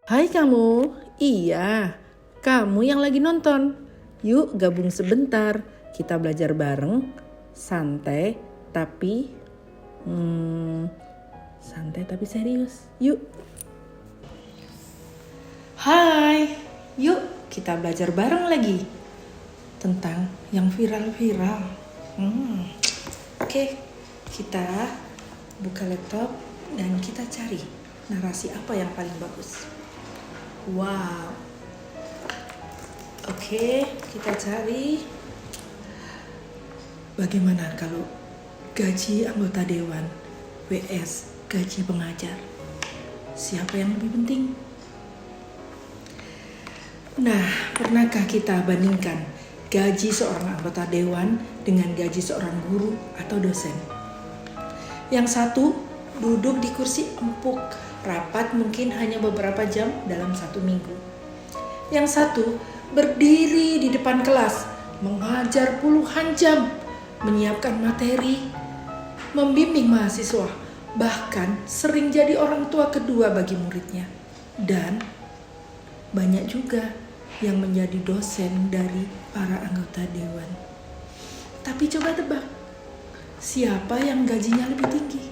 Hai kamu, iya, kamu yang lagi nonton. Yuk gabung sebentar, kita belajar bareng, santai tapi serius. Yuk. Hai, yuk kita belajar bareng lagi tentang yang viral-viral. Oke, kita buka laptop dan kita cari narasi apa yang paling bagus. Wow. Oke, kita cari bagaimana kalau gaji anggota dewan vs gaji pengajar. Siapa yang lebih penting? Nah, pernahkah kita bandingkan gaji seorang anggota dewan dengan gaji seorang guru atau dosen? Yang satu duduk di kursi empuk, rapat mungkin hanya beberapa jam dalam satu minggu. Yang satu berdiri di depan kelas, mengajar puluhan jam, menyiapkan materi, membimbing mahasiswa, bahkan sering jadi orang tua kedua bagi muridnya. Dan banyak juga yang menjadi dosen dari para anggota dewan. Tapi coba tebak, siapa yang gajinya lebih tinggi?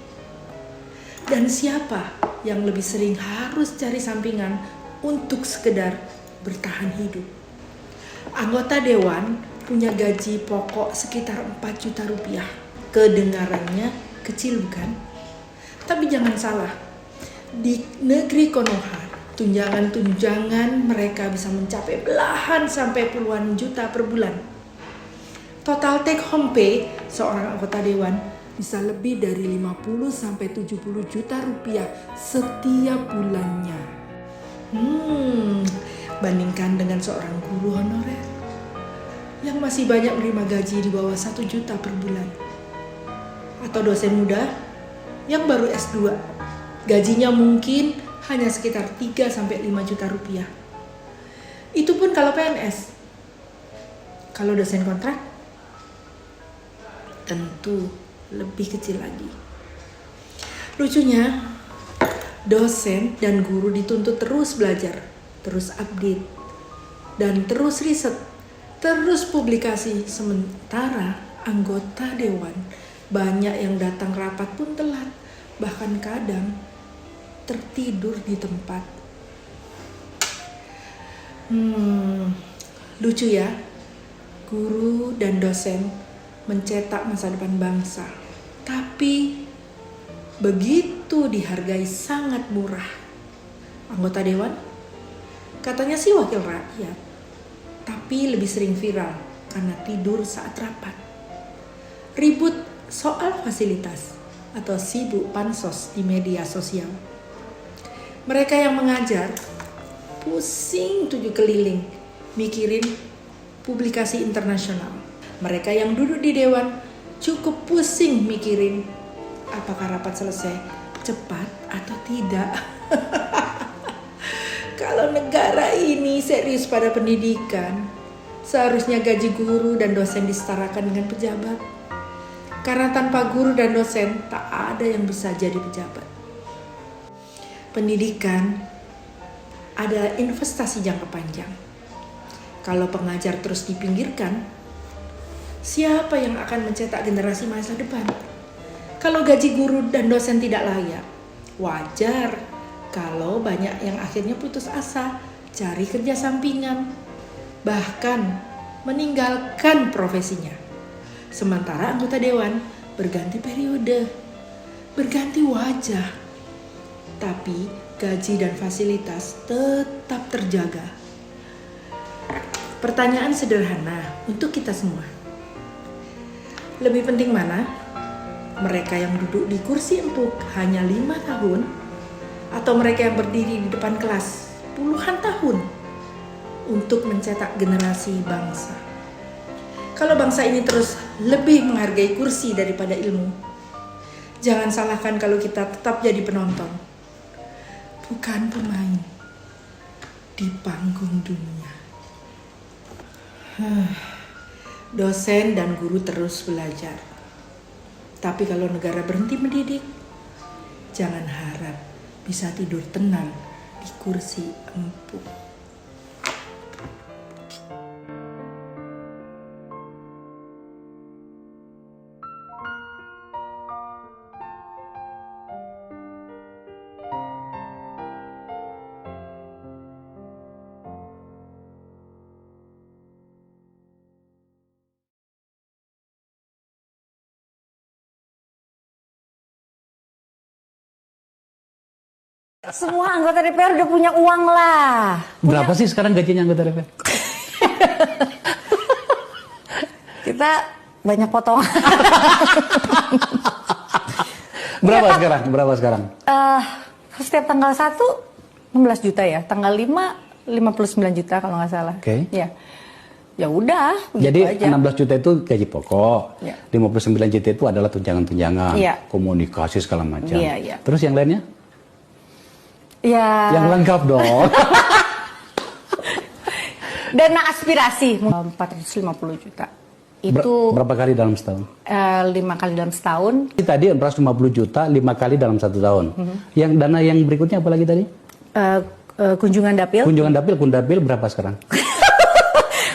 Dan siapa yang lebih sering harus cari sampingan untuk sekedar bertahan hidup? Anggota dewan punya gaji pokok sekitar 4 juta rupiah. Kedengarannya kecil bukan? Tapi jangan salah, di negeri Konoha, tunjangan-tunjangan mereka bisa mencapai belahan sampai puluhan juta per bulan. Total take home pay seorang anggota dewan bisa lebih dari 50 sampai 70 juta rupiah setiap bulannya. Bandingkan dengan seorang guru honorer yang masih banyak menerima gaji di bawah 1 juta per bulan. Atau dosen muda yang baru S2, gajinya mungkin hanya sekitar 3 sampai 5 juta rupiah. Itu pun kalau PNS. Kalau dosen kontrak, tentu lebih kecil lagi. Lucunya, dosen dan guru dituntut terus belajar, terus update, dan terus riset, terus publikasi. Sementara anggota dewan banyak yang datang rapat pun telat, bahkan kadang tertidur di tempat. Lucu ya, guru dan dosen mencetak masa depan bangsa, tapi begitu dihargai sangat murah. Anggota dewan katanya sih wakil rakyat, tapi lebih sering viral karena tidur saat rapat, ribut soal fasilitas, atau sibuk pansos di media sosial. Mereka yang mengajar pusing 7 keliling mikirin publikasi internasional. Mereka yang duduk di dewan cukup pusing mikirin apakah rapat selesai cepat atau tidak. Kalau negara ini serius pada pendidikan, seharusnya gaji guru dan dosen disetarakan dengan pejabat. Karena tanpa guru dan dosen tak ada yang bisa jadi pejabat. Pendidikan adalah investasi jangka panjang. Kalau pengajar terus dipinggirkan, siapa yang akan mencetak generasi masa depan? Kalau gaji guru dan dosen tidak layak, wajar kalau banyak yang akhirnya putus asa, cari kerja sampingan, bahkan meninggalkan profesinya. Sementara anggota dewan berganti periode, berganti wajah, tapi gaji dan fasilitas tetap terjaga. Pertanyaan sederhana untuk kita semua. Lebih penting mana? Mereka yang duduk di kursi empuk hanya 5 tahun, atau mereka yang berdiri di depan kelas puluhan tahun untuk mencetak generasi bangsa? Kalau bangsa ini terus lebih menghargai kursi daripada ilmu, jangan salahkan kalau kita tetap jadi penonton, bukan pemain di panggung dunia. Dosen dan guru terus belajar. Tapi kalau negara berhenti mendidik, jangan harap bisa tidur tenang di kursi empuk. Semua anggota DPR udah punya uang lah. Berapa sih sekarang gajinya anggota DPR? Kita banyak potongan. Berapa Ya, sekarang? Berapa sekarang? Setiap tanggal 1, 16 juta ya. Tanggal 5, 59 juta kalau nggak salah. Oke. Ya. Ya udah, Jadi begitu aja. 16 juta itu gaji pokok, Ya. 59 juta itu adalah tunjangan-tunjangan, Iya. komunikasi segala macam. Iya, iya. Terus yang lainnya? Ya. Yang lengkap dong. Dana aspirasi 450 juta. Itu Berapa kali dalam setahun? 5 kali dalam setahun. Tadi 450 juta 5 kali dalam 1 tahun. Yang dana yang berikutnya apa lagi tadi? Kunjungan dapil. Kunjungan dapil, kundapil berapa sekarang?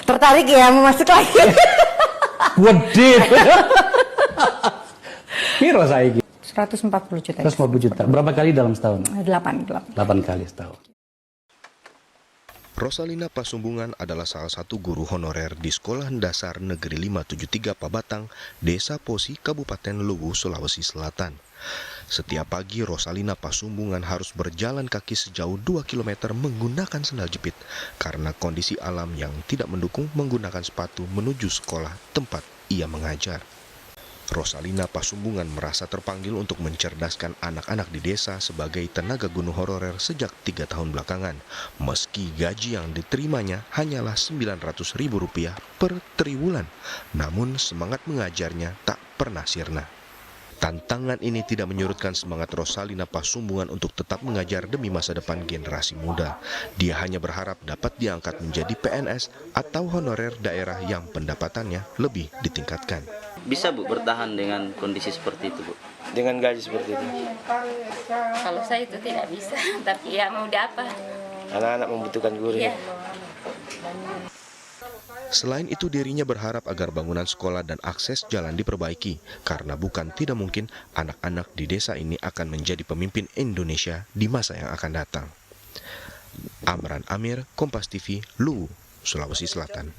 Tertarik ya mau masuk lagi. Gede. Piro saiki? 140 juta. 150 juta. Berapa kali dalam setahun? 8. 8 kali setahun. Rosalina Pasumbungan adalah salah satu guru honorer di Sekolah Dasar Negeri 573 Pabatang, Desa Posi, Kabupaten Luwu, Sulawesi Selatan. Setiap pagi Rosalina Pasumbungan harus berjalan kaki sejauh 2 km menggunakan sendal jepit karena kondisi alam yang tidak mendukung menggunakan sepatu menuju sekolah tempat ia mengajar. Rosalina Pasumbungan merasa terpanggil untuk mencerdaskan anak-anak di desa sebagai tenaga guru honorer sejak 3 tahun belakangan, meski gaji yang diterimanya hanyalah Rp900.000 per triwulan. Namun semangat mengajarnya tak pernah sirna. Tantangan ini tidak menyurutkan semangat Rosalina Pasumbungan untuk tetap mengajar demi masa depan generasi muda. Dia hanya berharap dapat diangkat menjadi PNS atau honorer daerah yang pendapatannya lebih ditingkatkan. Bisa Bu bertahan dengan kondisi seperti itu Bu? Dengan gaji seperti itu. Kalau saya itu tidak bisa, tapi ya mau apa? Anak-anak membutuhkan guru. Ya. Selain itu dirinya berharap agar bangunan sekolah dan akses jalan diperbaiki, karena bukan tidak mungkin anak-anak di desa ini akan menjadi pemimpin Indonesia di masa yang akan datang. Amran Amir, Kompas TV, Luwu, Sulawesi Selatan.